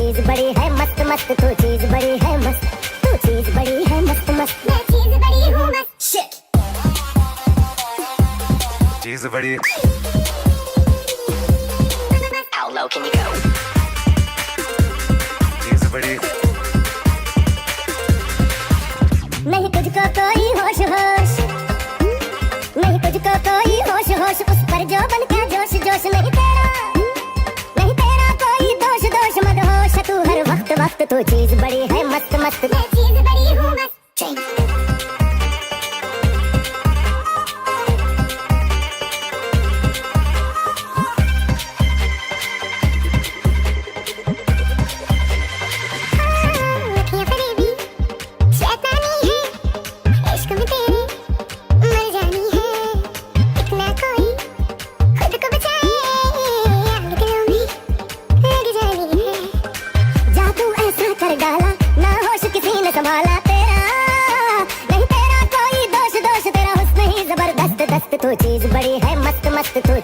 चीज बड़ी है मस्त मस्त, तू चीज बड़ी है मस्त, तू चीज बड़ी है मस्त मस्त, मैं चीज बड़ी हूँ मस्त। शिट चीज बड़ी। How low can you go? चीज बड़ी। नहीं तुझको कोई होश होश, नहीं तुझको कोई होश होश, उस पर जो बन क्या जोश जोश, नहीं तेरा, नहीं तेरा कोई दोष दोष, मत होश तू हर वक्त वक्त, तू चीज बड़ी है मस्त मस्त, मैं चीज बड़ी हूँ मस्त। संभाला तेरा, नहीं तेरा कोई दोष दोष, तेरा हुस्न ही जबरदस्त दस्त, तू चीज बड़ी है मस्त मस्त, तू